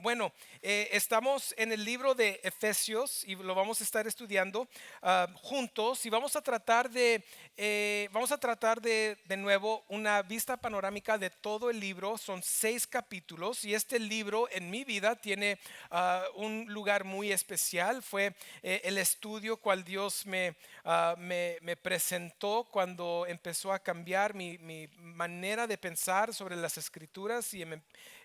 Bueno, estamos en el libro de Efesios y lo vamos a estar estudiando juntos y vamos a tratar de nuevo una vista panorámica de todo el libro. Son 6 capítulos y este libro en mi vida tiene un lugar muy especial. Fue el estudio cual Dios me presentó cuando empezó a cambiar mi manera de pensar sobre las escrituras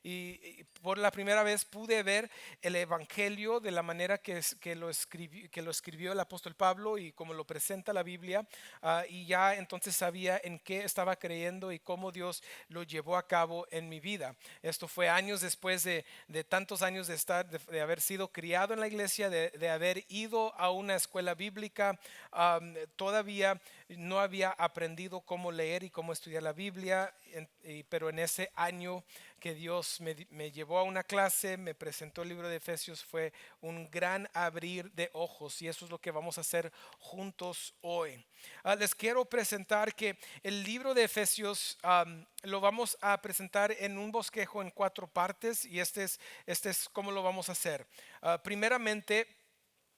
y por la primera vez pude ver el Evangelio de la manera que lo escribió el apóstol Pablo y como lo presenta la Biblia, y ya entonces sabía en qué estaba creyendo y cómo Dios lo llevó a cabo en mi vida. Esto fue años después de tantos años de haber sido criado en la iglesia, de haber ido a una escuela bíblica. Todavía no había aprendido cómo leer y cómo estudiar la Biblia, pero en ese año que Dios me llevó a una clase, me presentó el libro de Efesios, fue un gran abrir de ojos y eso es lo que vamos a hacer juntos hoy. Les quiero presentar que el libro de Efesios lo vamos a presentar en un bosquejo en 4 partes y este es cómo lo vamos a hacer. Primeramente,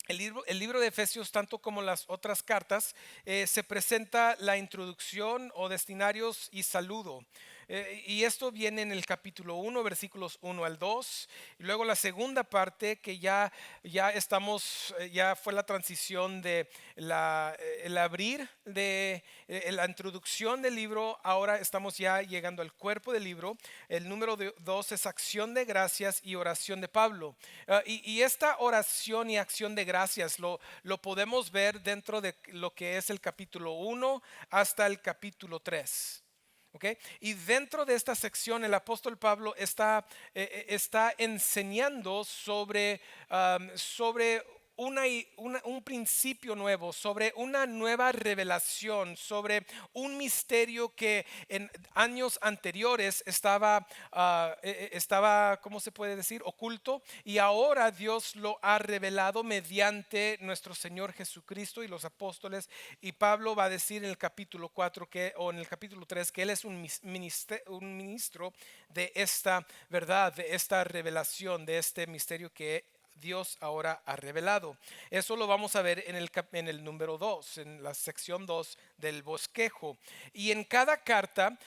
el libro de Efesios, tanto como las otras cartas, se presenta la introducción o destinarios y saludo. Y esto viene en el capítulo 1, versículos 1 al 2. Y luego la segunda parte que ya fue la transición de el abrir de la introducción del libro. Ahora estamos ya llegando al cuerpo del libro. El número 2 es acción de gracias y oración de Pablo. Y esta oración y acción de gracias lo podemos ver dentro de lo que es el capítulo 1 hasta el capítulo 3. ¿Okay? Y dentro de esta sección el apóstol Pablo está enseñando sobre un principio nuevo, sobre una nueva revelación, sobre un misterio que en años anteriores estaba, ¿cómo se puede decir? Oculto, y ahora Dios lo ha revelado mediante nuestro Señor Jesucristo y los apóstoles. Y Pablo va a decir en el capítulo 4 o en el capítulo 3 que él es un ministro de esta verdad, de esta revelación, de este misterio que Dios ahora ha revelado. Eso lo vamos a ver en el número 2, en la sección 2 del bosquejo. Y en cada carta,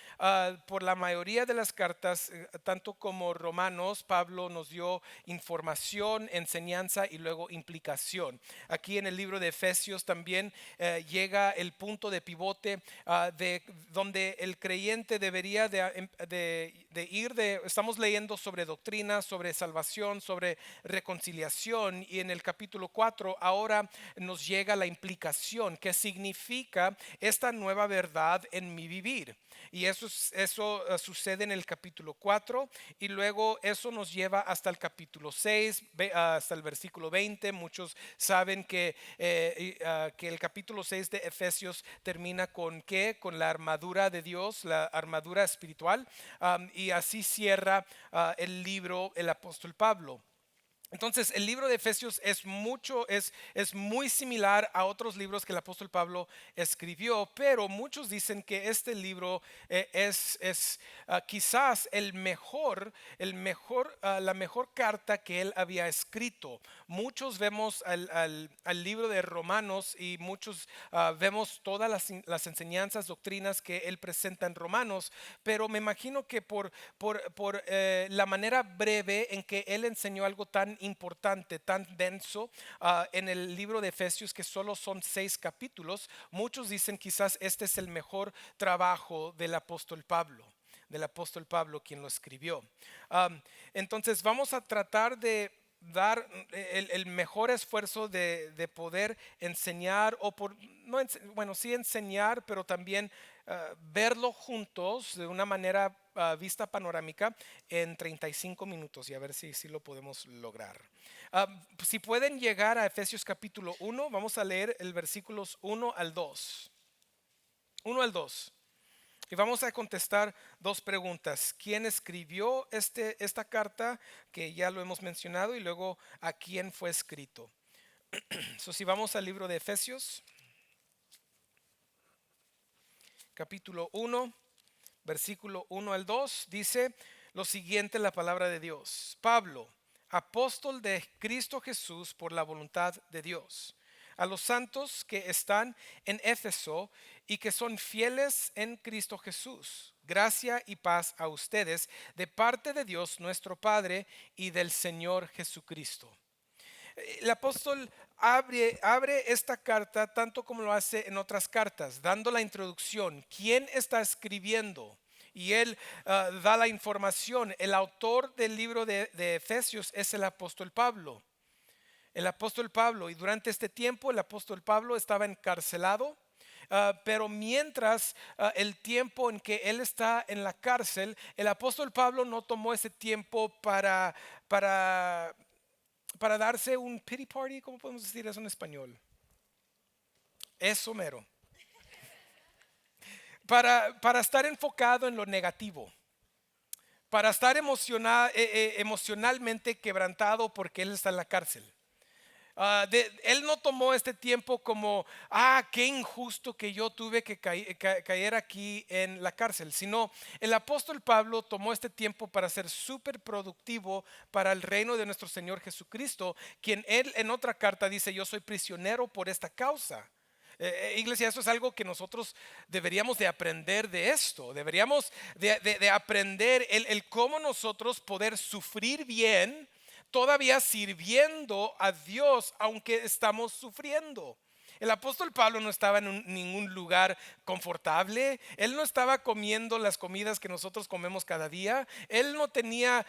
por la mayoría de las cartas, tanto como Romanos, Pablo nos dio información, enseñanza y luego implicación. Aquí en el libro de Efesios también llega el punto de pivote, de donde el creyente debería de ir. Estamos leyendo sobre doctrina, sobre salvación, sobre reconciliación, y en el capítulo 4 ahora nos llega la implicación. ¿Qué significa esta nueva verdad en mi vivir? Y eso sucede en el capítulo 4 y luego eso nos lleva hasta el capítulo 6, hasta el versículo 20. Muchos saben que el capítulo 6 de Efesios termina con ¿qué? Con la armadura de Dios, la armadura espiritual, y así cierra el libro el apóstol Pablo. Entonces, el libro de Efesios es muy similar a otros libros que el apóstol Pablo escribió, pero muchos dicen que este libro es quizás la mejor carta que él había escrito. Muchos vemos al libro de Romanos y muchos vemos todas las enseñanzas, doctrinas que él presenta en Romanos, pero me imagino que por la manera breve en que él enseñó algo tan importante, tan denso, en el libro de Efesios, que solo son 6 capítulos, muchos dicen quizás este es el mejor trabajo del apóstol Pablo quien lo escribió. Entonces vamos a tratar de dar el mejor esfuerzo de poder enseñar, no, bueno, sí enseñar, pero también verlo juntos de una manera vista panorámica en 35 minutos y a ver si lo podemos lograr. Si pueden llegar a Efesios capítulo 1, vamos a leer el versículos 1 al 2. 1 al 2. Y vamos a contestar 2 preguntas. ¿Quién escribió esta carta? Que ya lo hemos mencionado. Y luego, ¿a quién fue escrito? Si vamos al libro de Efesios, capítulo 1, versículo 1 al 2, dice: lo siguiente en la palabra de Dios. Pablo, apóstol de Cristo Jesús por la voluntad de Dios, a los santos que están en Éfeso y que son fieles en Cristo Jesús. Gracia y paz a ustedes de parte de Dios nuestro Padre y del Señor Jesucristo. El apóstol abre esta carta tanto como lo hace en otras cartas, dando la introducción, quién está escribiendo. Y él da la información. El autor del libro de Efesios es el apóstol Pablo. El apóstol Pablo, y durante este tiempo el apóstol Pablo estaba encarcelado. Pero mientras el tiempo en que él está en la cárcel, el apóstol Pablo no tomó ese tiempo para para darse un pity party. ¿Cómo podemos decir eso en español? Eso mero. Para estar enfocado en lo negativo, para estar emocionalmente quebrantado porque él está en la cárcel. Él no tomó este tiempo como, qué injusto que yo tuve que caer aquí en la cárcel, sino el apóstol Pablo tomó este tiempo para ser súper productivo para el reino de nuestro Señor Jesucristo, quien él en otra carta dice, yo soy prisionero por esta causa. Iglesia, eso es algo que nosotros deberíamos de aprender de esto. Deberíamos de aprender el cómo nosotros poder sufrir bien, todavía sirviendo a Dios, aunque estamos sufriendo. El apóstol Pablo no estaba en ningún lugar confortable. Él no estaba comiendo las comidas que nosotros comemos cada día. Él no tenía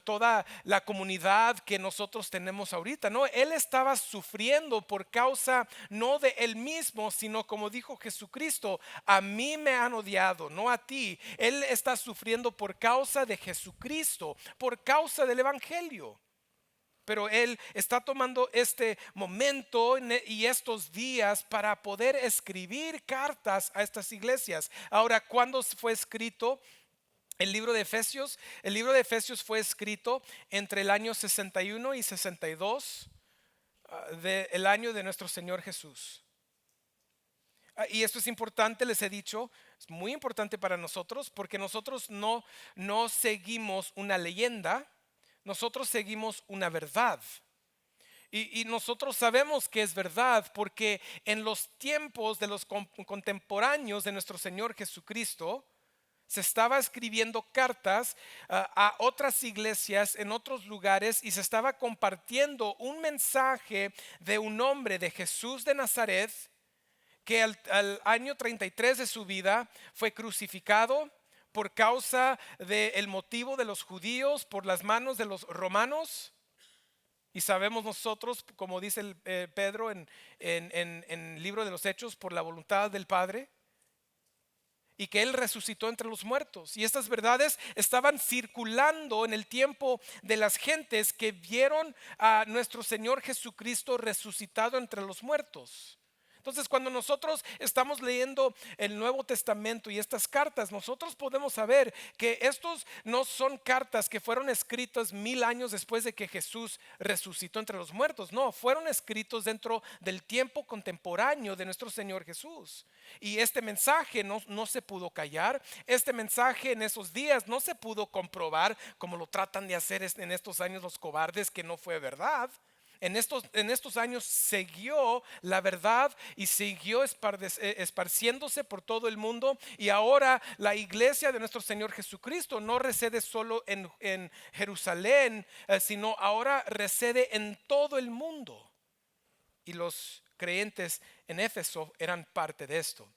toda la comunidad que nosotros tenemos ahorita. No, él estaba sufriendo por causa no de él mismo, sino como dijo Jesucristo, a mí me han odiado, no a ti. Él está sufriendo por causa de Jesucristo, por causa del evangelio. Pero él está tomando este momento y estos días para poder escribir cartas a estas iglesias. Ahora, ¿cuándo fue escrito el libro de Efesios? El libro de Efesios fue escrito entre el año 61 y 62 del año de nuestro Señor Jesús. Y esto es importante, les he dicho, es muy importante para nosotros porque nosotros no seguimos una leyenda, nosotros seguimos una verdad. Y nosotros sabemos que es verdad porque en los tiempos de los contemporáneos de nuestro Señor Jesucristo se estaba escribiendo cartas a otras iglesias en otros lugares y se estaba compartiendo un mensaje de un hombre, de Jesús de Nazaret, que al año 33 de su vida fue crucificado por causa del motivo de los judíos, por las manos de los romanos. Y sabemos nosotros, como dice Pedro en el libro de los Hechos, por la voluntad del Padre, y que Él resucitó entre los muertos. Y estas verdades estaban circulando en el tiempo de las gentes que vieron a nuestro Señor Jesucristo resucitado entre los muertos. Entonces, cuando nosotros estamos leyendo el Nuevo Testamento y estas cartas, nosotros podemos saber que estos no son cartas que fueron escritas 1000 años después de que Jesús resucitó entre los muertos. No, fueron escritos dentro del tiempo contemporáneo de nuestro Señor Jesús. Y este mensaje no se pudo callar. Este mensaje en esos días no se pudo comprobar como lo tratan de hacer en estos años los cobardes, que no fue verdad. En estos años siguió la verdad y siguió esparciéndose por todo el mundo. Y ahora la iglesia de nuestro Señor Jesucristo no reside solo en Jerusalén, sino ahora reside en todo el mundo. Y los creyentes en Éfeso eran parte de esto.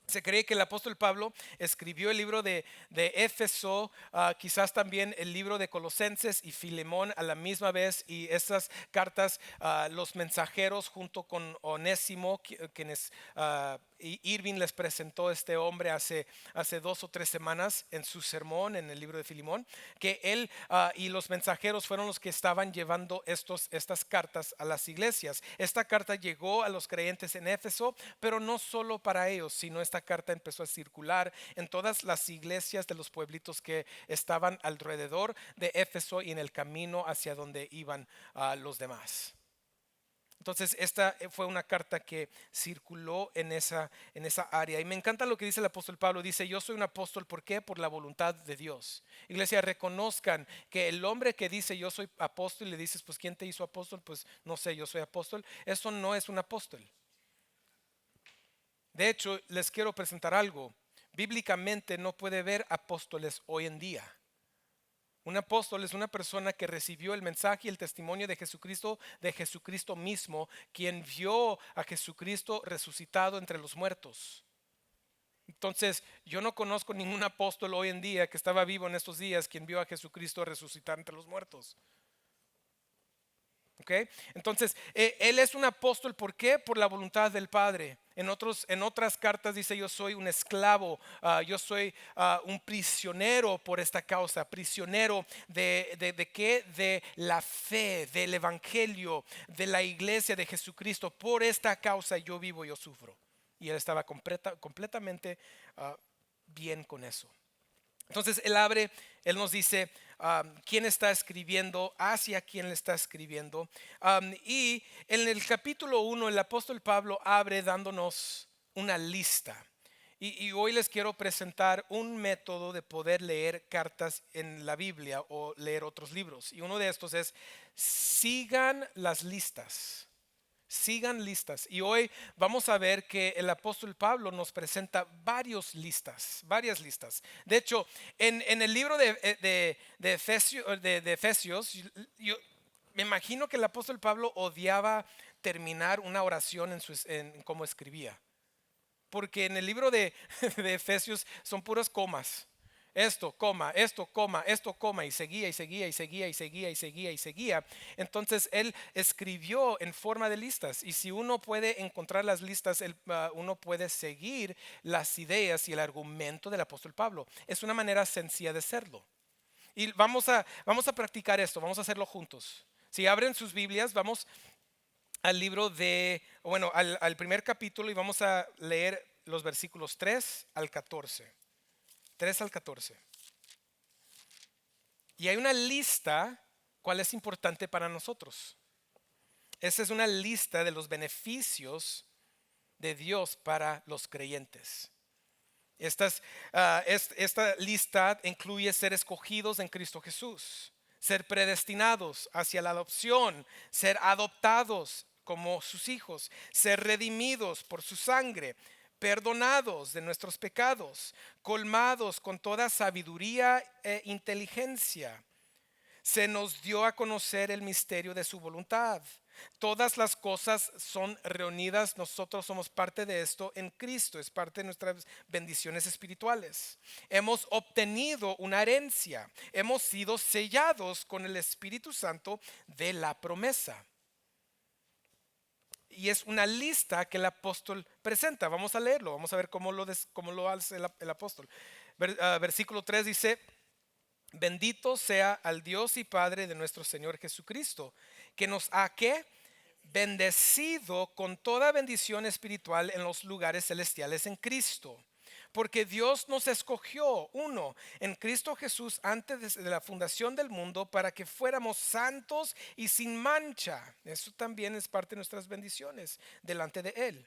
Se cree que el apóstol Pablo escribió el libro de Éfeso, quizás también el libro de Colosenses y Filemón a la misma vez, y estas cartas, los mensajeros junto con Onésimo, quienes Irving les presentó este hombre hace 2 o 3 semanas en su sermón en el libro de Filemón, que él y los mensajeros fueron los que estaban llevando estas cartas a las iglesias. Esta carta llegó a los creyentes en Éfeso, pero no solo para ellos, sino esta carta empezó a circular en todas las iglesias de los pueblitos que estaban alrededor de Éfeso y en el camino hacia donde iban los demás. Entonces, esta fue una carta que circuló en esa área. Y me encanta lo que dice el apóstol Pablo. Dice, yo soy un apóstol, ¿por qué? Por la voluntad de Dios. Iglesia, reconozcan que el hombre que dice, yo soy apóstol, y le dices, pues, ¿quién te hizo apóstol? Pues, no sé, yo soy apóstol. Eso no es un apóstol. De hecho, les quiero presentar algo. Bíblicamente no puede haber apóstoles hoy en día. Un apóstol es una persona que recibió el mensaje y el testimonio de Jesucristo mismo, quien vio a Jesucristo resucitado entre los muertos. Entonces, yo no conozco ningún apóstol hoy en día que estaba vivo en estos días quien vio a Jesucristo resucitar entre los muertos. ¿Ok? Entonces, él es un apóstol, ¿por qué? Por la voluntad del Padre. En otras cartas dice, yo soy un esclavo, yo soy un prisionero por esta causa, prisionero de qué? De la fe, del evangelio, de la iglesia de Jesucristo. Por esta causa yo vivo, yo sufro. Y él estaba completamente bien con eso. Entonces él nos dice quién está escribiendo, hacia quién le está escribiendo. Y en el capítulo 1 el apóstol Pablo abre dándonos una lista. Y hoy les quiero presentar un método de poder leer cartas en la Biblia o leer otros libros. Y uno de estos es, sigan las listas. Sigan listas. Y hoy vamos a ver que el apóstol Pablo nos presenta varias listas. De hecho, en el libro de Efesios, yo me imagino que el apóstol Pablo odiaba terminar una oración en cómo escribía. Porque en el libro de Efesios son puras comas. Esto, coma, esto, coma, esto, coma, y seguía, y seguía, y seguía, y seguía, y seguía, y seguía. Entonces él escribió en forma de listas. Y si uno puede encontrar las listas, uno puede seguir las ideas y el argumento del apóstol Pablo. Es una manera sencilla de hacerlo. Y vamos a practicar esto, vamos a hacerlo juntos. Si abren sus Biblias, vamos al libro bueno, al primer capítulo y vamos a leer los versículos 3 al 14. 3 al 14. Y hay una lista, cuál es importante para nosotros. Esa es una lista de los beneficios de Dios para los creyentes. Esta lista incluye ser escogidos en Cristo Jesús, ser predestinados hacia la adopción, ser adoptados como sus hijos, ser redimidos por su sangre, perdonados de nuestros pecados, colmados con toda sabiduría e inteligencia. Se nos dio a conocer el misterio de su voluntad. Todas las cosas son reunidas, nosotros somos parte de esto en Cristo, es parte de nuestras bendiciones espirituales. Hemos obtenido una herencia, hemos sido sellados con el Espíritu Santo de la promesa. Y es una lista que el apóstol presenta. Vamos a leerlo, vamos a ver cómo lo hace el apóstol. Versículo 3 dice, bendito sea al Dios y Padre de nuestro Señor Jesucristo, que nos ha ¿qué? Bendecido con toda bendición espiritual en los lugares celestiales en Cristo. Porque Dios nos escogió, uno, en Cristo Jesús antes de la fundación del mundo para que fuéramos santos y sin mancha. Eso también es parte de nuestras bendiciones delante de Él.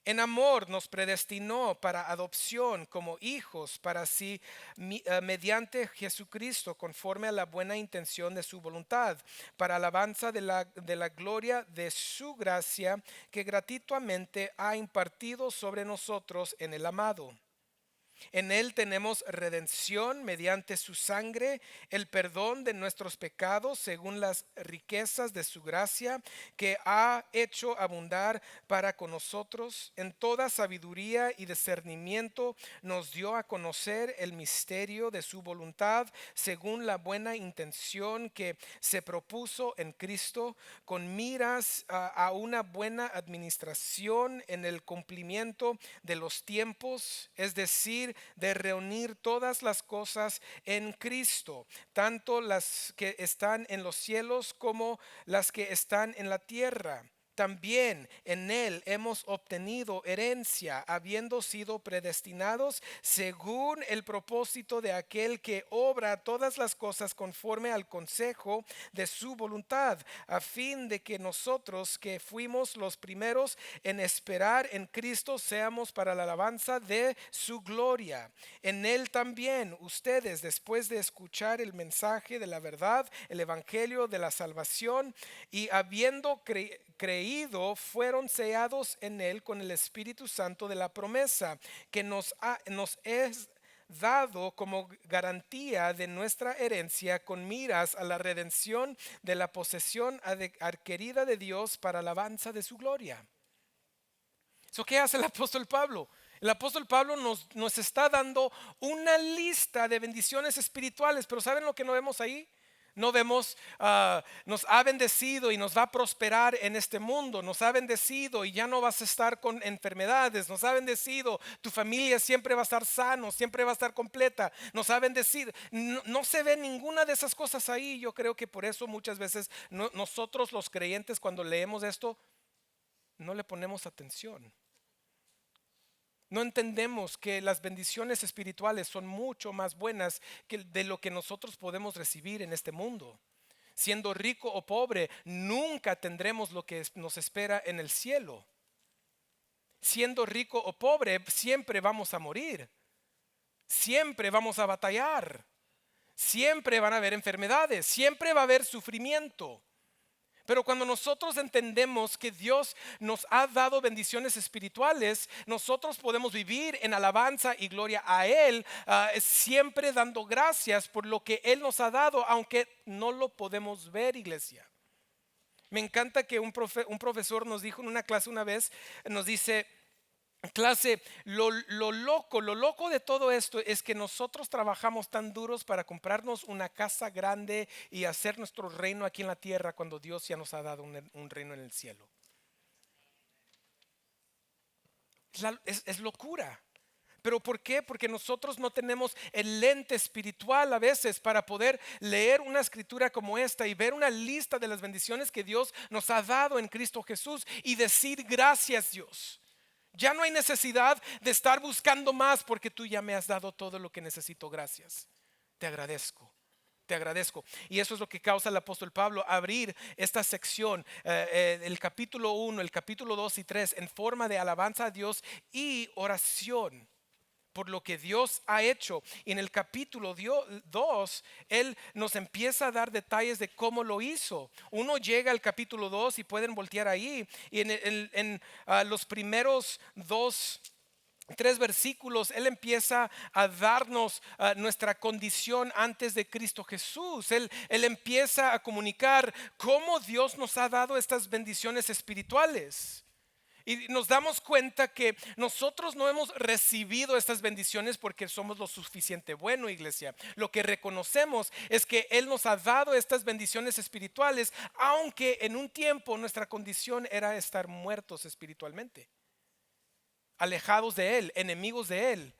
En amor nos predestinó para adopción como hijos para sí mediante Jesucristo conforme a la buena intención de su voluntad, para alabanza de la gloria de su gracia que gratuitamente ha impartido sobre nosotros en el amado. En Él tenemos redención mediante su sangre, el perdón de nuestros pecados según las riquezas de su gracia que ha hecho abundar para con nosotros. En toda sabiduría y discernimiento nos dio a conocer el misterio de su voluntad según la buena intención que se propuso en Cristo con miras a una buena administración en el cumplimiento de los tiempos, es decir, de reunir todas las cosas en Cristo, tanto las que están en los cielos como las que están en la tierra. también en Él hemos obtenido herencia, habiendo sido predestinados según el propósito de aquel que obra todas las cosas conforme al consejo de su voluntad, a fin de que nosotros que fuimos los primeros en esperar en Cristo seamos para la alabanza de su gloria. En Él también ustedes, después de escuchar el mensaje de la verdad, el evangelio de la salvación, y habiendo creído, fueron sellados en Él con el Espíritu Santo de la promesa, que nos es dado como garantía de nuestra herencia, con miras a la redención de la posesión adquirida de Dios para alabanza de su gloria. ¿So qué hace el apóstol Pablo? El apóstol Pablo nos está dando una lista de bendiciones espirituales, pero ¿saben lo que no vemos ahí? No vemos, nos ha bendecido y nos va a prosperar en este mundo, nos ha bendecido y ya no vas a estar con enfermedades, nos ha bendecido, tu familia siempre va a estar sano, siempre va a estar completa, nos ha bendecido. No, no se ve ninguna de esas cosas ahí. Yo creo que por eso muchas veces nosotros los creyentes, cuando leemos esto, no le ponemos atención. No entendemos que las bendiciones espirituales son mucho más buenas que de lo que nosotros podemos recibir en este mundo. Siendo rico o pobre, nunca tendremos lo que nos espera en el cielo. Siendo rico o pobre, siempre vamos a morir. Siempre vamos a batallar. Siempre van a haber enfermedades. Siempre va a haber sufrimiento. Pero cuando nosotros entendemos que Dios nos ha dado bendiciones espirituales, nosotros podemos vivir en alabanza y gloria a Él, siempre dando gracias por lo que Él nos ha dado, aunque no lo podemos ver, iglesia. Me encanta que un profesor nos dijo en una clase una vez, nos dice: clase, lo loco de todo esto es que nosotros trabajamos tan duros para comprarnos una casa grande y hacer nuestro reino aquí en la tierra, cuando Dios ya nos ha dado un reino en el cielo. Es locura. ¿Pero por qué? Porque nosotros no tenemos el lente espiritual a veces para poder leer una escritura como esta y ver una lista de las bendiciones que Dios nos ha dado en Cristo Jesús y decir: gracias, Dios. Ya no hay necesidad de estar buscando más, porque tú ya me has dado todo lo que necesito. Gracias. Te agradezco. Te agradezco. Y eso es lo que causa el apóstol Pablo, abrir esta sección, el capítulo 1, el capítulo 2 y 3, en forma de alabanza a Dios y oración por lo que Dios ha hecho. Y en el capítulo 2, Él nos empieza a dar detalles de cómo lo hizo. Uno llega al capítulo 2 y pueden voltear ahí. Y en los primeros 3 versículos, Él empieza a darnos nuestra condición antes de Cristo Jesús. Él empieza a comunicar cómo Dios nos ha dado estas bendiciones espirituales. Y nos damos cuenta que nosotros no hemos recibido estas bendiciones porque somos lo suficiente bueno, iglesia. Lo que reconocemos es que Él nos ha dado estas bendiciones espirituales, aunque en un tiempo nuestra condición era estar muertos espiritualmente, alejados de Él, enemigos de Él,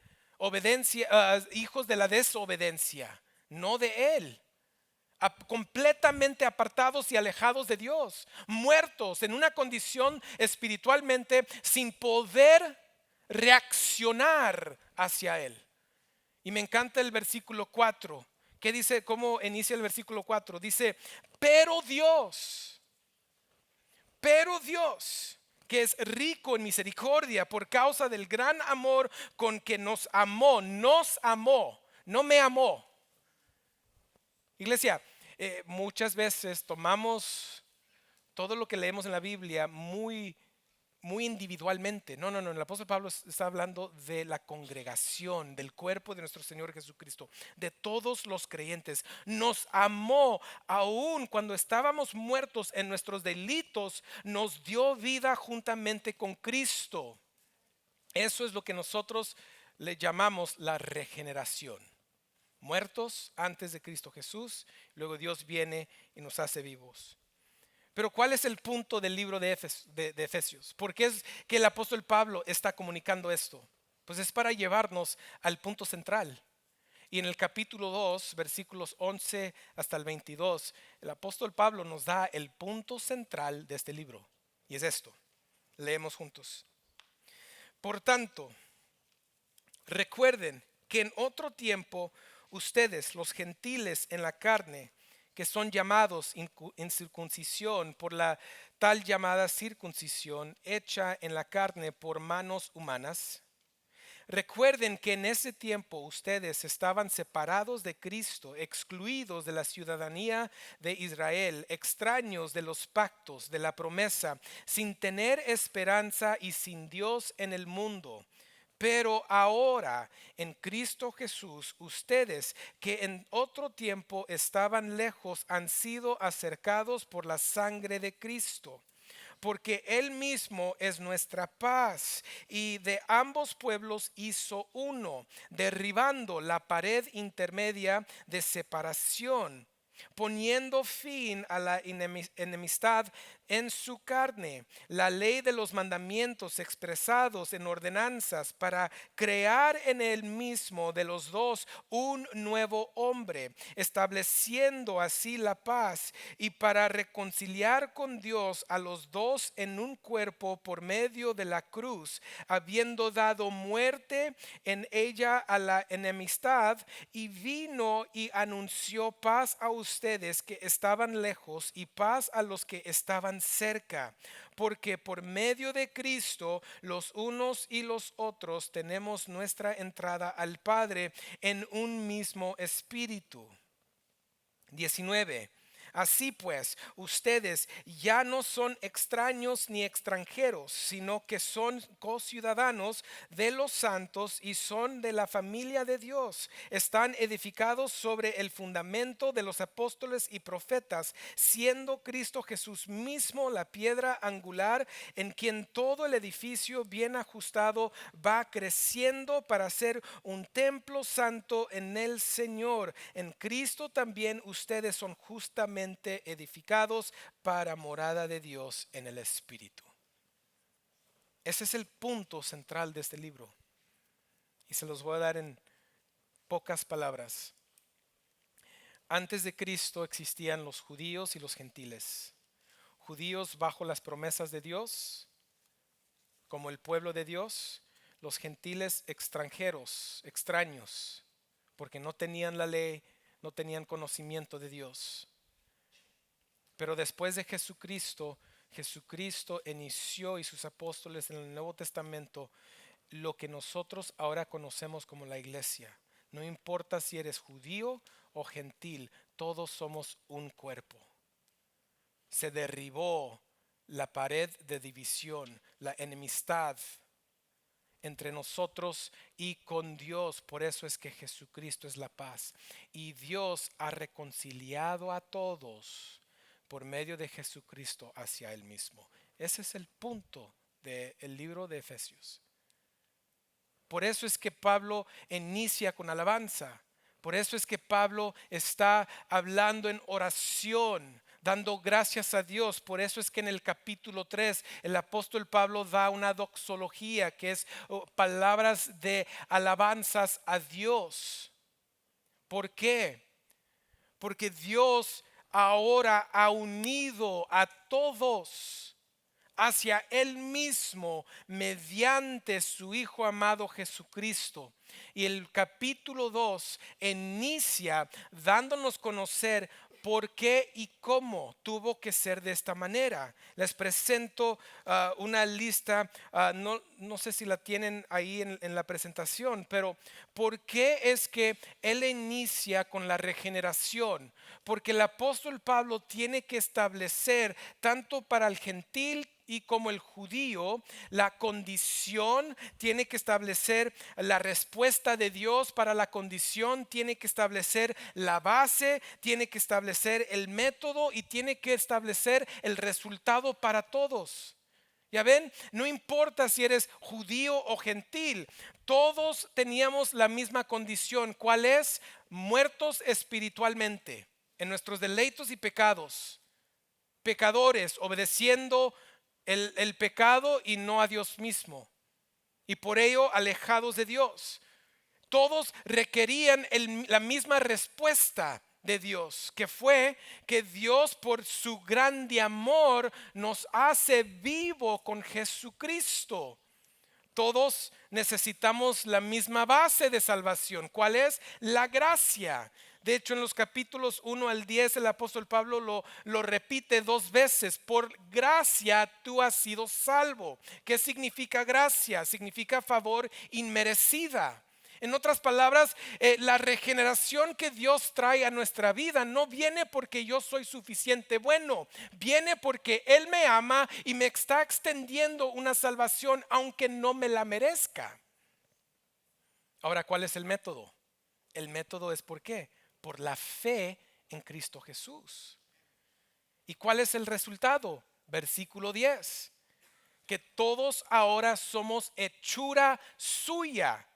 hijos de la desobediencia, no de Él. Completamente apartados y alejados de Dios, muertos en una condición espiritualmente, sin poder reaccionar hacia Él. Y me encanta el versículo 4. ¿Qué dice? ¿Cómo inicia el versículo 4? Dice: pero Dios, que es rico en misericordia por causa del gran amor con que nos amó, no me amó. Iglesia, muchas veces tomamos todo lo que leemos en la Biblia muy individualmente. No, el apóstol Pablo está hablando de la congregación, del cuerpo de nuestro Señor Jesucristo, de todos los creyentes. Nos amó aún cuando estábamos muertos en nuestros delitos, nos dio vida juntamente con Cristo. Eso es lo que nosotros le llamamos la regeneración. Muertos antes de Cristo Jesús, luego Dios viene y nos hace vivos. Pero ¿cuál es el punto del libro de Efesios? ¿Por qué es que el apóstol Pablo está comunicando esto? Pues es para llevarnos al punto central. Y en el capítulo 2, versículos 11 hasta el 22, el apóstol Pablo nos da el punto central de este libro. Y es esto, leemos juntos. Por tanto, recuerden que en otro tiempo ustedes, los gentiles en la carne, que son llamados incircuncisión por la tal llamada circuncisión hecha en la carne por manos humanas, recuerden que en ese tiempo ustedes estaban separados de Cristo, excluidos de la ciudadanía de Israel, extraños de los pactos, de la promesa, sin tener esperanza y sin Dios en el mundo. Pero ahora en Cristo Jesús, ustedes que en otro tiempo estaban lejos han sido acercados por la sangre de Cristo, porque Él mismo es nuestra paz y de ambos pueblos hizo uno, derribando la pared intermedia de separación, poniendo fin a la enemistad en su carne, la ley de los mandamientos expresados en ordenanzas para crear en él mismo de los dos un nuevo hombre, estableciendo así la paz y para reconciliar con Dios a los dos en un cuerpo por medio de la cruz, habiendo dado muerte en ella a la enemistad, y vino y anunció paz a ustedes que estaban lejos y paz a los que estaban cerca, porque por medio de Cristo los unos y los otros tenemos nuestra entrada al Padre en un mismo espíritu. 19. Así pues, ustedes ya no son extraños ni extranjeros, sino que son conciudadanos de los santos y son de la familia de Dios. Están edificados sobre el fundamento de los apóstoles y profetas, siendo Cristo Jesús mismo la piedra angular, en quien todo el edificio bien ajustado va creciendo para ser un templo santo en el Señor. En Cristo también ustedes son justamente edificados para morada de Dios en el Espíritu. Ese es el punto central de este libro. Y se los voy a dar en pocas palabras. Antes de Cristo existían los judíos y los gentiles. Judíos bajo las promesas de Dios, como el pueblo de Dios. Los gentiles extranjeros, extraños, porque no tenían la ley, no tenían conocimiento de Dios. Pero después de Jesucristo, Jesucristo inició y sus apóstoles en el Nuevo Testamento lo que nosotros ahora conocemos como la iglesia. No importa si eres judío o gentil, todos somos un cuerpo. Se derribó la pared de división, la enemistad entre nosotros y con Dios. Por eso es que Jesucristo es la paz. Y Dios ha reconciliado a todos por medio de Jesucristo hacia Él mismo. Ese es el punto del libro de Efesios. Por eso es que Pablo inicia con alabanza. Por eso es que Pablo está hablando en oración, dando gracias a Dios. Por eso es que en el capítulo 3 el apóstol Pablo da una doxología, que es palabras de alabanzas a Dios. ¿Por qué? Porque Dios ahora ha unido a todos hacia Él mismo mediante su Hijo amado Jesucristo. Y el capítulo 2 inicia dándonos conocer por qué y cómo tuvo que ser de esta manera. Les presento una lista, no sé si la tienen ahí en la presentación, pero ¿por qué es que Él inicia con la regeneración? Porque el apóstol Pablo tiene que establecer tanto para el gentil y como el judío, la condición, tiene que establecer la respuesta de Dios para la condición, tiene que establecer la base, tiene que establecer el método y tiene que establecer el resultado para todos. Ya ven, no importa si eres judío o gentil, todos teníamos la misma condición. ¿Cuál es? Muertos espiritualmente en nuestros deleitos y pecados, pecadores, obedeciendo el pecado y no a Dios mismo, y por ello alejados de Dios. Todos requerían la misma respuesta de Dios, que fue que Dios por su grande amor nos hace vivo con Jesucristo. Todos necesitamos la misma base de salvación. ¿Cuál es? La gracia. De hecho, en los capítulos 1 al 10, el apóstol Pablo lo repite dos veces. Por gracia tú has sido salvo. ¿Qué significa gracia? Significa favor inmerecida. En otras palabras, la regeneración que Dios trae a nuestra vida no viene porque yo soy suficiente bueno, viene porque Él me ama y me está extendiendo una salvación aunque no me la merezca. Ahora, ¿cuál es el método? El método es ¿por qué? Por la fe en Cristo Jesús. ¿Y cuál es el resultado? Versículo 10. Que todos ahora somos hechura suya.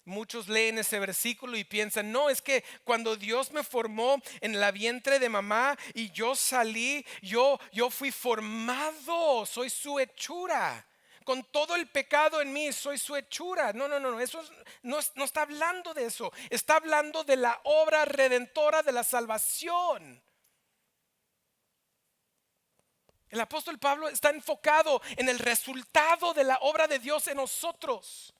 Muchos leen ese versículo y piensan, no, es que cuando Dios me formó en la vientre de mamá y yo salí, yo fui formado, soy su hechura. Con todo el pecado en mí, soy su hechura. No, no, no, no, eso no está hablando de eso. Está hablando de la obra redentora de la salvación. El apóstol Pablo está enfocado en el resultado de la obra de Dios en nosotros.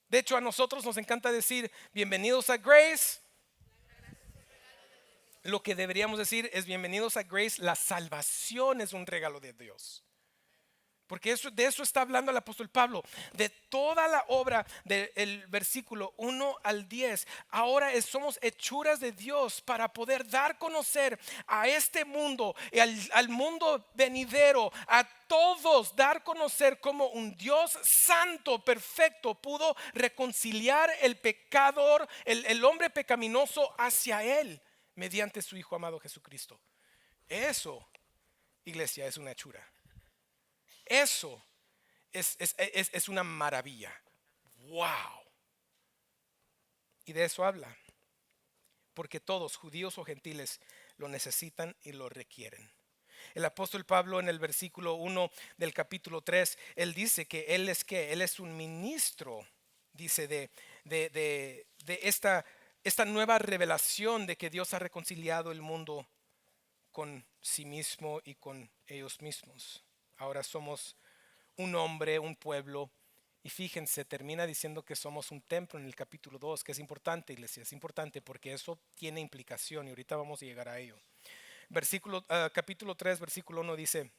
De hecho, a nosotros nos encanta decir bienvenidos a Grace. Lo que deberíamos decir es bienvenidos a Grace. La salvación es un regalo de Dios. Porque de eso está hablando el apóstol Pablo, de toda la obra del versículo 1 al 10. Ahora somos hechuras de Dios para poder dar a conocer a este mundo y al mundo venidero, a todos dar a conocer cómo un Dios santo, perfecto, pudo reconciliar el pecador, el hombre pecaminoso hacia Él mediante su Hijo amado Jesucristo. Eso, iglesia, es una hechura. Eso es una maravilla. Wow. Y de eso habla. Porque todos, judíos o gentiles, lo necesitan y lo requieren. El apóstol Pablo en el versículo 1 del capítulo 3, él dice que él es que él es un ministro, dice de esta nueva revelación de que Dios ha reconciliado el mundo con sí mismo y con ellos mismos. Ahora somos un hombre, un pueblo. Y fíjense, termina diciendo que somos un templo en el capítulo 2, que es importante, iglesia, es importante porque eso tiene implicación y ahorita vamos a llegar a ello. Capítulo 3, versículo 1 dice: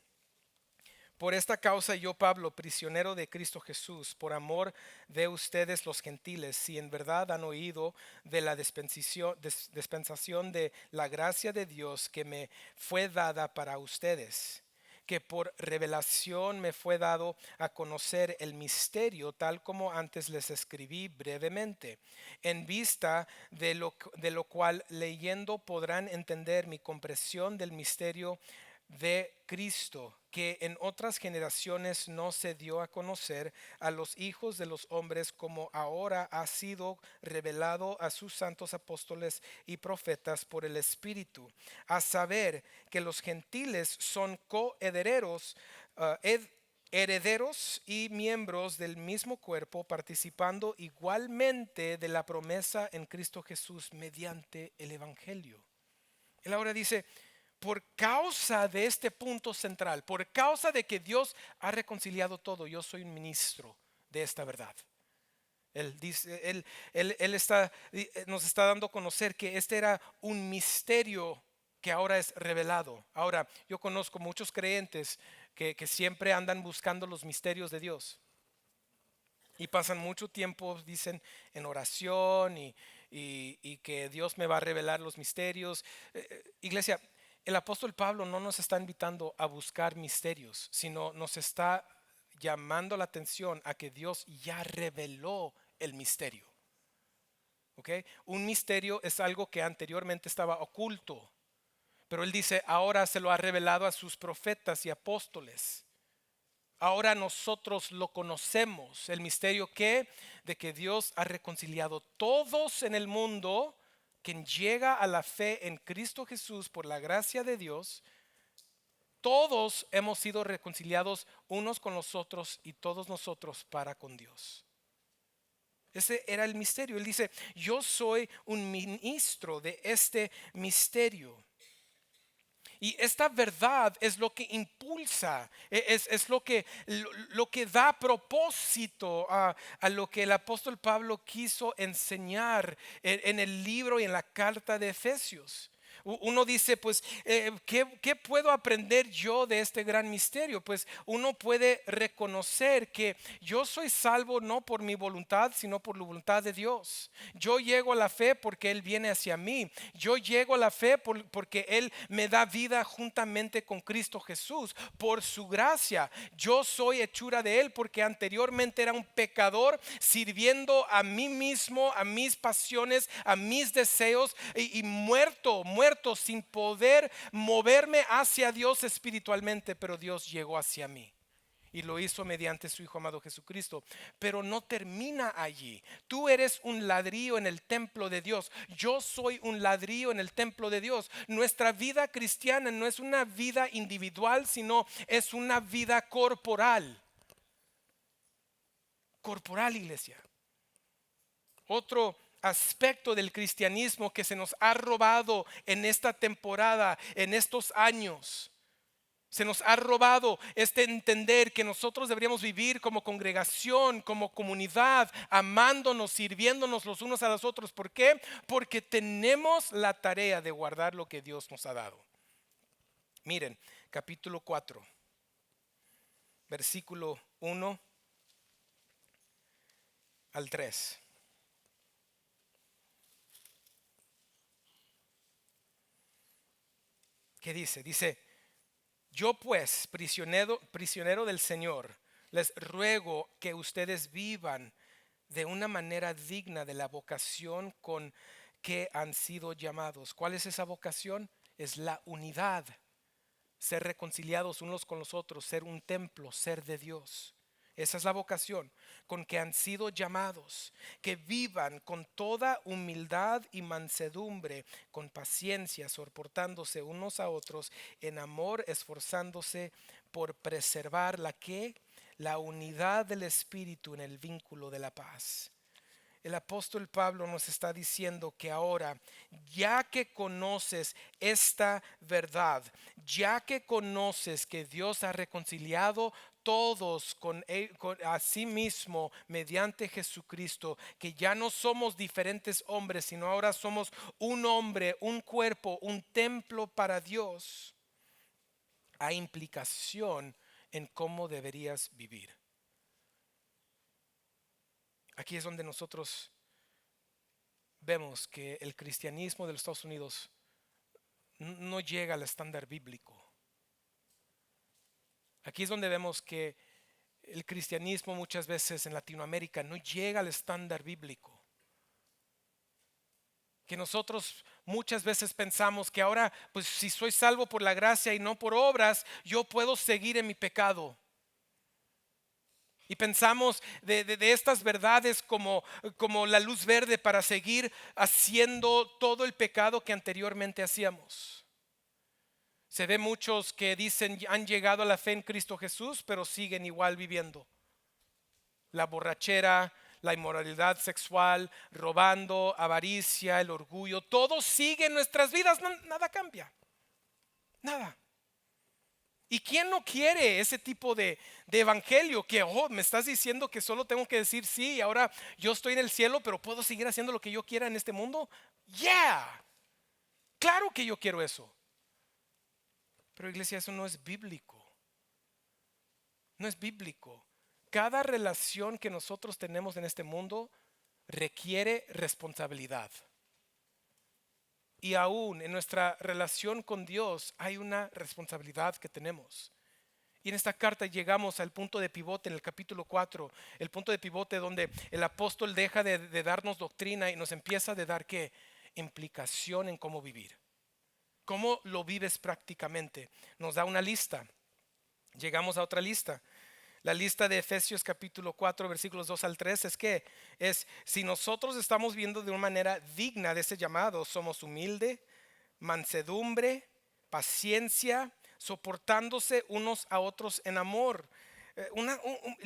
por esta causa yo, Pablo, prisionero de Cristo Jesús, por amor de ustedes los gentiles, si en verdad han oído de la dispensación de la gracia de Dios que me fue dada para ustedes, que por revelación me fue dado a conocer el misterio, tal como antes les escribí brevemente, en vista de lo cual leyendo podrán entender mi comprensión del misterio de Cristo, que en otras generaciones no se dio a conocer a los hijos de los hombres, como ahora ha sido revelado a sus santos apóstoles y profetas por el Espíritu, a saber que los gentiles son coherederos, herederos y miembros del mismo cuerpo, participando igualmente de la promesa en Cristo Jesús mediante el Evangelio. Él ahora dice: por causa de este punto central, por causa de que Dios ha reconciliado todo, yo soy un ministro de esta verdad. Él dice, nos está dando a conocer que este era un misterio que ahora es revelado. Ahora, yo conozco muchos creyentes que siempre andan buscando los misterios de Dios y pasan mucho tiempo, dicen, en oración y que Dios me va a revelar los misterios. Iglesia, el apóstol Pablo no nos está invitando a buscar misterios, sino nos está llamando la atención a que Dios ya reveló el misterio. ¿Okay? Un misterio es algo que anteriormente estaba oculto, pero él dice, ahora se lo ha revelado a sus profetas y apóstoles. Ahora nosotros lo conocemos, el misterio de que Dios ha reconciliado todos en el mundo. Quien llega a la fe en Cristo Jesús por la gracia de Dios, todos hemos sido reconciliados unos con los otros y todos nosotros para con Dios. Ese era el misterio. Él dice, yo soy un ministro de este misterio. Y esta verdad es lo que impulsa, es lo que da propósito a lo que el apóstol Pablo quiso enseñar en el libro y en la carta de Efesios. Uno dice, pues, ¿qué puedo aprender yo de este gran misterio? Pues uno puede reconocer que yo soy salvo no por mi voluntad, sino por la voluntad de Dios. Yo llego a la fe porque Él viene hacia mí. Yo llego a la fe porque Él me da vida juntamente con Cristo Jesús. Por su gracia, yo soy hechura de Él porque anteriormente era un pecador sirviendo a mí mismo, a mis pasiones, a mis deseos y muerto sin poder moverme hacia Dios espiritualmente, pero Dios llegó hacia mí. Y lo hizo mediante su Hijo amado Jesucristo. Pero no termina allí. Tú eres un ladrillo en el templo de Dios. Yo soy un ladrillo en el templo de Dios. Nuestra vida cristiana no es una vida individual, sino es una vida corporal. Corporal, iglesia. Otro aspecto del cristianismo que se nos ha robado en esta temporada, en estos años. Se nos ha robado este entender que nosotros deberíamos vivir como congregación, como comunidad, amándonos, sirviéndonos los unos a los otros. ¿Por qué? Porque tenemos la tarea de guardar lo que Dios nos ha dado. Miren, capítulo 4, versículo 1 al 3. ¿Qué dice? Dice, yo pues, prisionero del Señor, les ruego que ustedes vivan de una manera digna de la vocación con que han sido llamados. ¿Cuál es esa vocación? Es la unidad, ser reconciliados unos con los otros, ser un templo, ser de Dios. Esa es la vocación con que han sido llamados, que vivan con toda humildad y mansedumbre, con paciencia, soportándose unos a otros en amor, esforzándose por preservar la unidad del Espíritu en el vínculo de la paz. El apóstol Pablo nos está diciendo que ahora, ya que conoces esta verdad, ya que conoces que Dios ha reconciliado todos a sí mismo mediante Jesucristo, que ya no somos diferentes hombres, sino ahora somos un hombre, un cuerpo, un templo para Dios, hay implicación en cómo deberías vivir. Aquí es donde nosotros vemos que el cristianismo de los Estados Unidos no llega al estándar bíblico. Aquí es donde vemos que el cristianismo muchas veces en Latinoamérica no llega al estándar bíblico. Que nosotros muchas veces pensamos que ahora, pues si soy salvo por la gracia y no por obras, yo puedo seguir en mi pecado. Y pensamos de estas verdades como la luz verde para seguir haciendo todo el pecado que anteriormente hacíamos. Se ve muchos que dicen han llegado a la fe en Cristo Jesús, pero siguen igual viviendo. La borrachera, la inmoralidad sexual, robando, avaricia, el orgullo, todo sigue en nuestras vidas, nada cambia. Nada. ¿Y quién no quiere ese tipo de evangelio? Que, me estás diciendo que solo tengo que decir sí y ahora yo estoy en el cielo, pero puedo seguir haciendo lo que yo quiera en este mundo. Yeah, claro que yo quiero eso. Pero iglesia, eso no es bíblico. No es bíblico. Cada relación que nosotros tenemos en este mundo requiere responsabilidad. Y aún en nuestra relación con Dios hay una responsabilidad que tenemos. Y en esta carta llegamos al punto de pivote en el capítulo 4, el punto de pivote donde el apóstol deja de darnos doctrina y nos empieza a dar ¿qué? Implicación en cómo vivir. ¿Cómo lo vives prácticamente? Nos da una lista. Llegamos a otra lista. La lista de Efesios capítulo 4 versículos 2 al 3 es si nosotros estamos viendo de una manera digna de ese llamado, somos humilde, mansedumbre, paciencia, soportándose unos a otros en amor,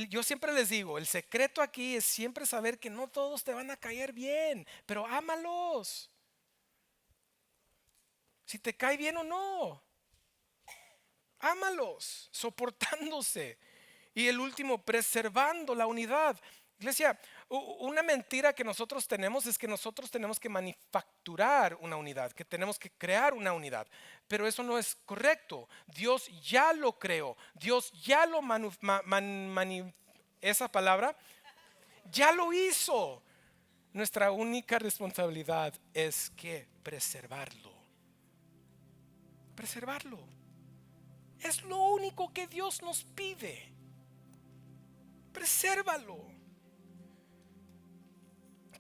Yo siempre les digo, el secreto aquí es siempre saber que no todos te van a caer bien, pero ámalos. Si te cae bien o no, ámalos, soportándose. Y el último, preservando la unidad. Iglesia, una mentira que nosotros tenemos es que nosotros tenemos que manufacturar una unidad, que tenemos que crear una unidad. Pero eso no es correcto. Dios ya lo creó. Dios ya lo esa palabra ya lo hizo. Nuestra única responsabilidad es que preservarlo. Preservarlo. Es lo único que Dios nos pide. Presérvalo.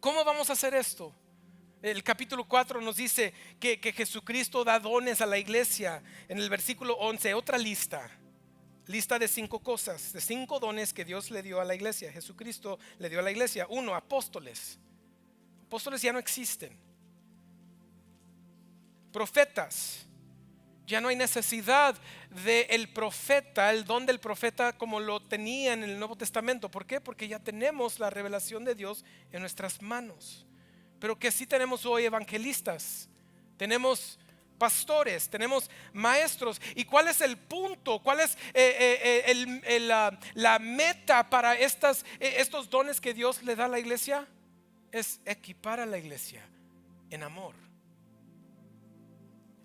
¿Cómo vamos a hacer esto? El capítulo 4 nos dice que Jesucristo da dones a la iglesia. En el versículo 11, otra lista de 5 cosas, de 5 dones que Dios le dio a la iglesia. Jesucristo le dio a la iglesia. 1, apóstoles. Apóstoles ya no existen. Profetas. Ya no hay necesidad del profeta, el don del profeta como lo tenía en el Nuevo Testamento. ¿Por qué? Porque ya tenemos la revelación de Dios en nuestras manos. Pero que sí tenemos hoy evangelistas, tenemos pastores, tenemos maestros. ¿Y cuál es el punto? ¿Cuál es la meta para estos dones que Dios le da a la iglesia? Es equipar a la iglesia en amor.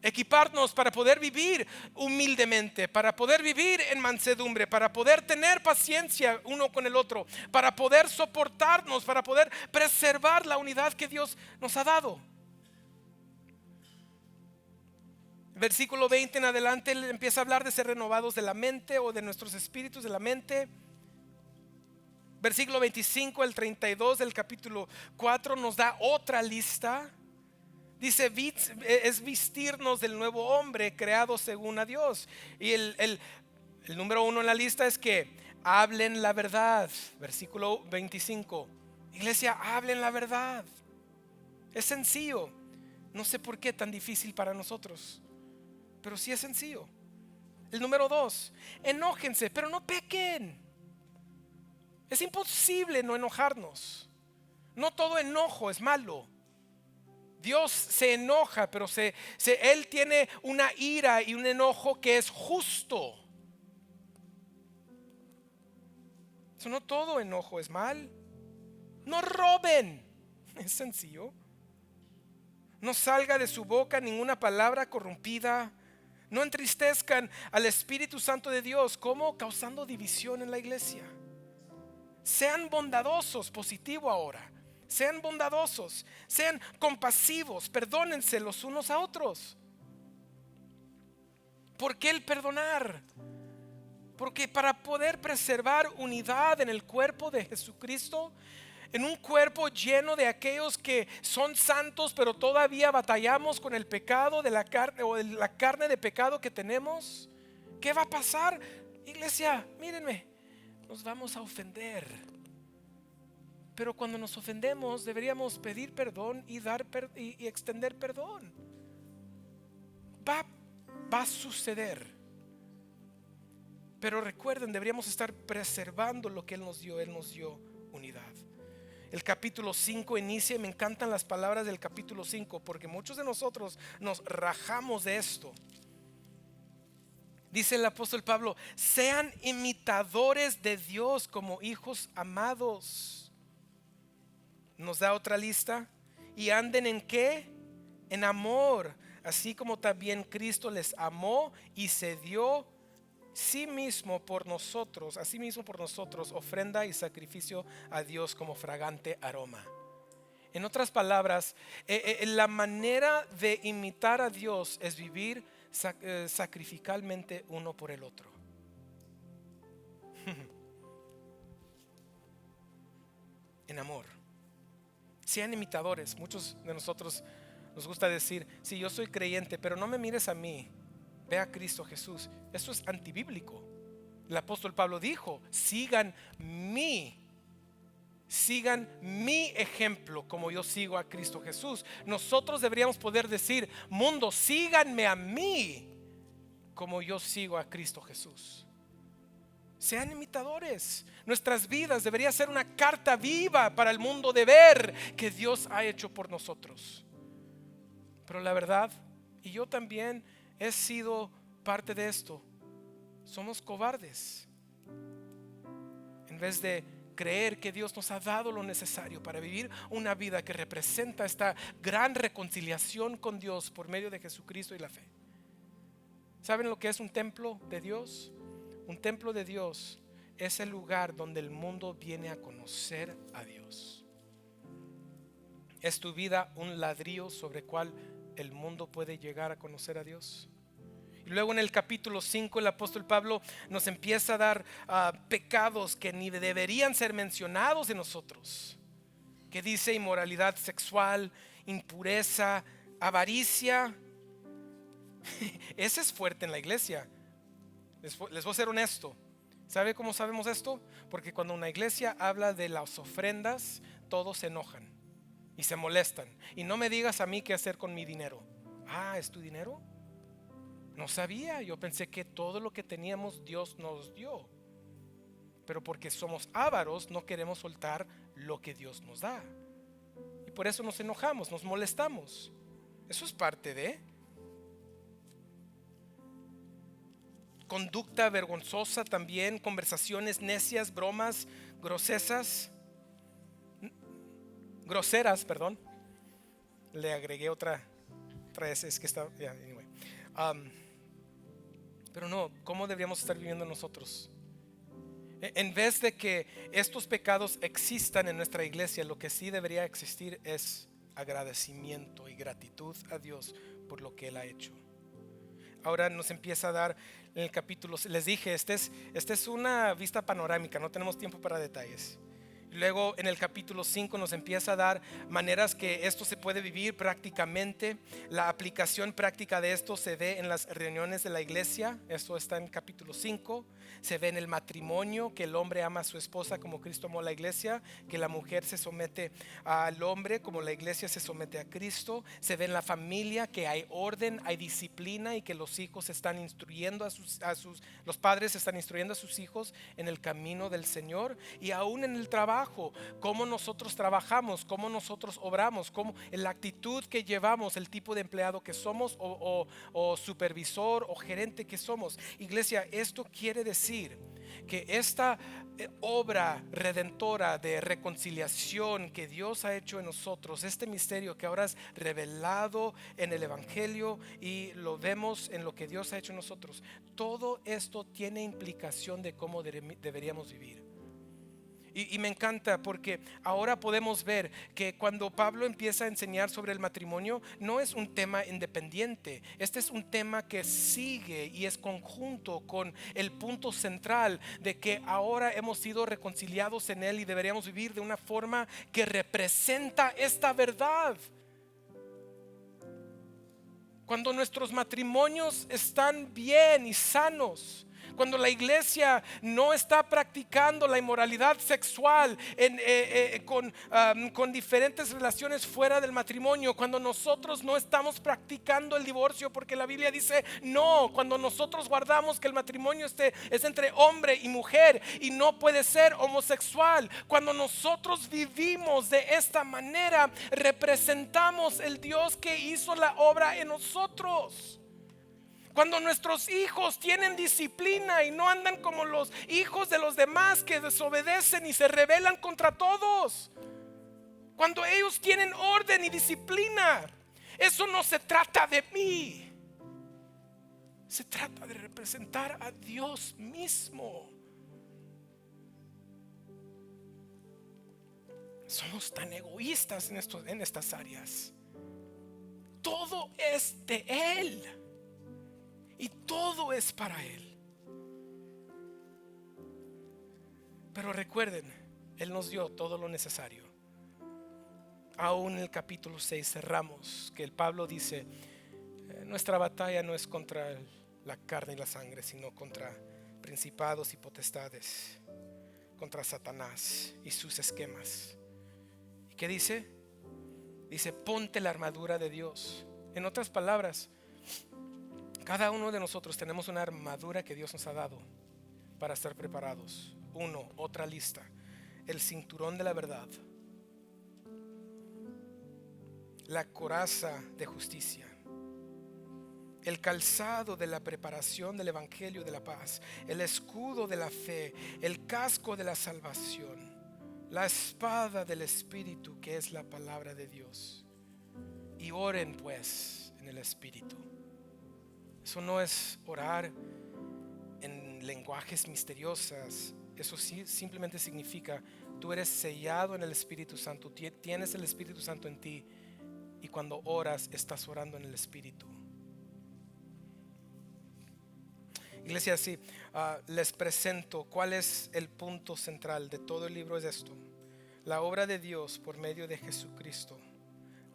Equiparnos para poder vivir humildemente, para poder vivir en mansedumbre, para poder tener paciencia uno con el otro, para poder soportarnos, para poder preservar la unidad que Dios nos ha dado. Versículo 20 en adelante él empieza a hablar de ser renovados de la mente o de nuestros espíritus de la mente. Versículo 25 al 32 del capítulo 4 nos da otra lista. Dice, es vestirnos del nuevo hombre creado según a Dios. Y el número 1 en la lista es que hablen la verdad. Versículo 25. Iglesia, hablen la verdad. Es sencillo. No sé por qué tan difícil para nosotros, pero sí es sencillo. El número 2, enójense, pero no pequen. Es imposible no enojarnos. No todo enojo es malo. Dios se enoja, pero Él tiene una ira y un enojo que es justo. No todo enojo es mal. No roben. Es sencillo. No salga de su boca ninguna palabra corrompida. No entristezcan al Espíritu Santo de Dios. ¿Cómo? Causando división en la iglesia. Sean bondadosos, positivo ahora. Sean bondadosos, sean compasivos, perdónense los unos a otros. ¿Por qué el perdonar? Porque para poder preservar unidad en el cuerpo de Jesucristo, en un cuerpo lleno de aquellos que son santos, pero todavía batallamos con el pecado de la carne o de la carne de pecado que tenemos, ¿qué va a pasar? Iglesia, mírenme, nos vamos a ofender. Pero cuando nos ofendemos deberíamos pedir perdón y y extender perdón. Va a suceder. Pero recuerden, deberíamos estar preservando lo que Él nos dio. Él nos dio unidad. El capítulo 5 inicia, y me encantan las palabras del capítulo 5, porque muchos de nosotros nos rajamos de esto. Dice el apóstol Pablo, sean imitadores de Dios como hijos amados. Nos da otra lista. Y anden en ¿qué? En amor, así como también Cristo les amó y se dio sí mismo por nosotros, así mismo por nosotros, ofrenda y sacrificio a Dios como fragante aroma. En otras palabras, la manera de imitar a Dios es vivir sacrificalmente uno por el otro. En amor. Sean imitadores. Muchos de nosotros nos gusta decir, sí, yo soy creyente, pero no me mires a mí, ve a Cristo Jesús. Eso es antibíblico. El apóstol Pablo dijo, sigan mi ejemplo como yo sigo a Cristo Jesús. Nosotros deberíamos poder decir, mundo, síganme a mí como yo sigo a Cristo Jesús. Sean imitadores. Nuestras vidas debería ser una carta viva para el mundo de ver que Dios ha hecho por nosotros. Pero la verdad, y yo también he sido parte de esto, somos cobardes. En vez de creer que Dios nos ha dado lo necesario para vivir una vida que representa esta gran reconciliación con Dios por medio de Jesucristo y la fe. ¿Saben lo que es un templo de Dios? Un templo de Dios es el lugar donde el mundo viene a conocer a Dios. ¿Es tu vida un ladrillo sobre el cual el mundo puede llegar a conocer a Dios? Y luego en el capítulo 5 el apóstol Pablo nos empieza a dar pecados que ni deberían ser mencionados en nosotros, que dice inmoralidad sexual, impureza, avaricia. Ese es fuerte en la iglesia. Les voy a ser honesto. ¿Sabe cómo sabemos esto? Porque cuando una iglesia habla de las ofrendas, todos se enojan y se molestan. Y no me digas a mí qué hacer con mi dinero. Ah, ¿es tu dinero? No sabía, yo pensé que todo lo que teníamos Dios nos dio. Pero porque somos ávaros no queremos soltar lo que Dios nos da. Y por eso nos enojamos, nos molestamos. Eso es parte de conducta vergonzosa también, conversaciones necias, bromas, groseras, perdón. Le agregué otra vez, es que está, yeah, anyway. Pero no, ¿cómo deberíamos estar viviendo nosotros? En vez de que estos pecados existan en nuestra iglesia, lo que sí debería existir es agradecimiento y gratitud a Dios por lo que Él ha hecho. Ahora nos empieza a dar en el capítulo, les dije, esta es una vista panorámica, no tenemos tiempo para detalles. Luego en el capítulo 5 nos empieza a dar maneras que esto se puede vivir prácticamente. La aplicación práctica de esto se ve en las reuniones de la iglesia. Esto está en capítulo 5. Se ve en el matrimonio, que el hombre ama a su esposa como Cristo amó a la iglesia, que la mujer se somete al hombre como la iglesia se somete a Cristo. Se ve en la familia que hay orden, hay disciplina y que los hijos están instruyendo los padres están instruyendo a sus hijos en el camino del Señor. Y aún en el trabajo, cómo nosotros trabajamos, cómo nosotros obramos, cómo la actitud que llevamos, el tipo de empleado que somos o supervisor o gerente que somos. Iglesia, esto quiere decir que esta obra redentora de reconciliación que Dios ha hecho en nosotros, este misterio que ahora es revelado en el Evangelio y lo vemos en lo que Dios ha hecho en nosotros, todo esto tiene implicación de cómo deberíamos vivir. Y me encanta porque ahora podemos ver que cuando Pablo empieza a enseñar sobre el matrimonio, no es un tema independiente. Este es un tema que sigue y es conjunto con el punto central de que ahora hemos sido reconciliados en Él y deberíamos vivir de una forma que representa esta verdad. Cuando nuestros matrimonios están bien y sanos, cuando la iglesia no está practicando la inmoralidad sexual con diferentes relaciones fuera del matrimonio, cuando nosotros no estamos practicando el divorcio porque la Biblia dice no, cuando nosotros guardamos que el matrimonio es entre hombre y mujer y no puede ser homosexual, cuando nosotros vivimos de esta manera, representamos el Dios que hizo la obra en nosotros. Cuando nuestros hijos tienen disciplina y no andan como los hijos de los demás que desobedecen y se rebelan contra todos. Cuando ellos tienen orden y disciplina, eso no se trata de mí. Se trata de representar a Dios mismo. Somos tan egoístas en estas áreas. Todo es de Él. Y todo es para Él. Pero recuerden, Él nos dio todo lo necesario. Aún en el capítulo 6 cerramos que el Pablo dice, nuestra batalla no es contra la carne y la sangre, sino contra principados y potestades, contra Satanás y sus esquemas. ¿Y qué dice? Dice, ponte la armadura de Dios. En otras palabras, cada uno de nosotros tenemos una armadura que Dios nos ha dado para estar preparados. Uno, otra lista: el cinturón de la verdad, la coraza de justicia, el calzado de la preparación del evangelio de la paz, el escudo de la fe, el casco de la salvación, la espada del Espíritu, que es la palabra de Dios. Y oren pues en el Espíritu. Eso no es orar en lenguajes misteriosos. Eso sí, simplemente significa: tú eres sellado en el Espíritu Santo, tienes el Espíritu Santo en ti, y cuando oras estás orando en el Espíritu. Iglesia, sí, les presento cuál es el punto central de todo el libro. Es esto: la obra de Dios por medio de Jesucristo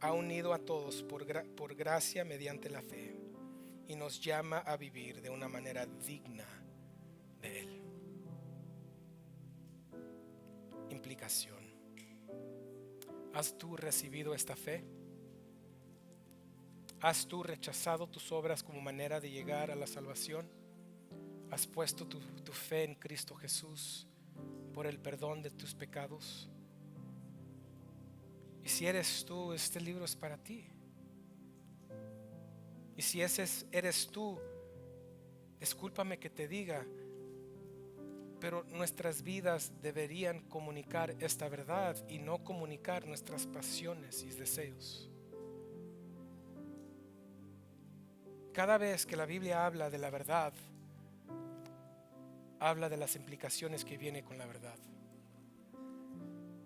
ha unido a todos por gracia mediante la fe, y nos llama a vivir de una manera digna de Él. Implicación: ¿has tú recibido esta fe? ¿Has tú rechazado tus obras como manera de llegar a la salvación? ¿Has puesto tu fe en Cristo Jesús por el perdón de tus pecados? Y si eres tú, este libro es para ti. Y si eres tú, discúlpame que te diga, pero nuestras vidas deberían comunicar esta verdad y no comunicar nuestras pasiones y deseos. Cada vez que la Biblia habla de la verdad, habla de las implicaciones que viene con la verdad.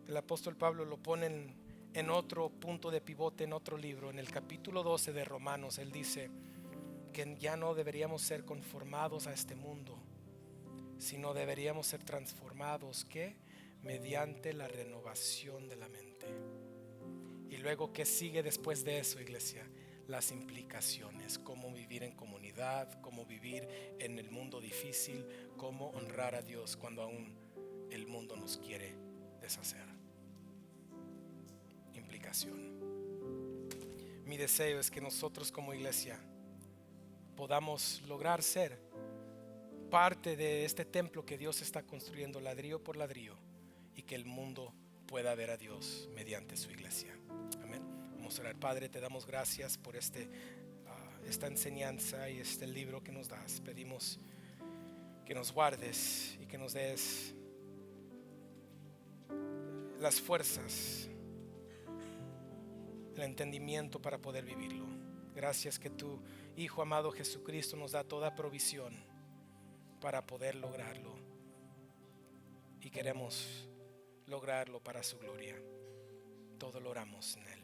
El apóstol Pablo lo pone en otro punto de pivote, en otro libro, en el capítulo 12 de Romanos. Él dice que ya no deberíamos ser conformados a este mundo, sino deberíamos ser transformados, ¿qué? Mediante la renovación de la mente. Y luego, ¿qué sigue después de eso, iglesia? Las implicaciones: cómo vivir en comunidad, cómo vivir en el mundo difícil, cómo honrar a Dios cuando aún el mundo nos quiere deshacer. Implicación. Mi deseo es que nosotros como iglesia podamos lograr ser parte de este templo que Dios está construyendo ladrillo por ladrillo, y que el mundo pueda ver a Dios mediante su iglesia. Amén. Vamos a orar. Padre, te damos gracias por esta enseñanza y este libro que nos das. Pedimos que nos guardes y que nos des las fuerzas, el entendimiento para poder vivirlo. Gracias que tu Hijo amado Jesucristo nos da toda provisión para poder lograrlo, y queremos lograrlo para su gloria. Todo lo oramos en Él.